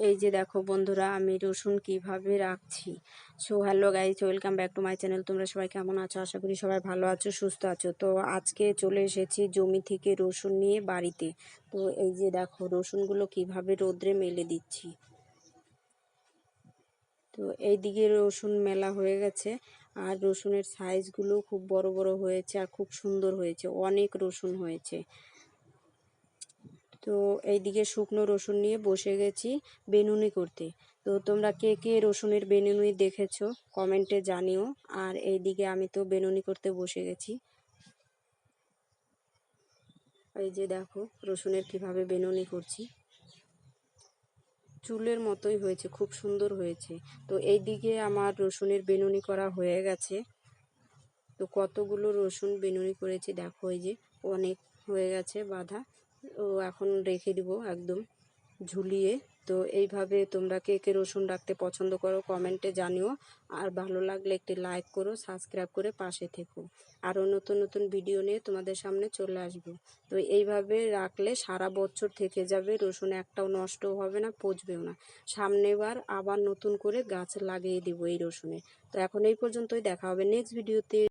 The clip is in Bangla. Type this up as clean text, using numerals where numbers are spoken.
এই যে দেখো বন্ধুরা, আমি রসুন কিভাবে রাখছি। So hello guys, welcome back to my channel. তোমরা সবাই কেমন আছো? আশা করি সবাই ভালো আছো, সুস্থ আছো। তো আজকে চলে এসেছি জমি থেকে রসুন নিয়ে বাড়িতে। তো এই যে দেখো রসুনগুলো কিভাবে রোদ্রে মেলে দিচ্ছি। তো এই দিকে রসুন মেলা হয়ে গেছে, আর রসুনের সাইজগুলো খুব বড় বড় হয়েছে আর খুব সুন্দর হয়েছে, অনেক রসুন হয়েছে। তো এইদিকে শুকনো রসুন নিয়ে বসে গেছি বেনুনি করতে। তো তোমরা কে কে রসুনের বেনুনি দেখেছো কমেন্টে জানিও। আর এইদিকে আমি তো বেনুনি করতে বসে গেছি। এই যে দেখো রসুনের কিভাবে বেনুনি করছি, চুলের মতোই হয়েছে, খুব সুন্দর হয়েছে। তো এইদিকে আমার রসুনের বেনুনি করা হয়ে গেছে। তো কতগুলো রসুন বেনুনি করেছি দেখো, এই যে অনেক হয়ে গেছে বাঁধা। ও এখন রেখে দিব একদম ঝুলিয়ে। তো এইভাবে তোমরা কে কে রসুন রাখতে পছন্দ করো কমেন্টে জানিও। আর ভালো লাগলে একটি লাইক করো, সাবস্ক্রাইব করে পাশে থেকো। আরও নতুন নতুন ভিডিও নিয়ে তোমাদের সামনে চলে আসবো। তো এইভাবে রাখলে সারা বছর থেকে যাবে, রসুন একটাও নষ্টও হবে না, পচবেও না। সামনেবার আবার নতুন করে গাছ লাগিয়ে দিব এই রসুনে। তো এখন এই পর্যন্তই, দেখা হবে নেক্সট ভিডিওতে।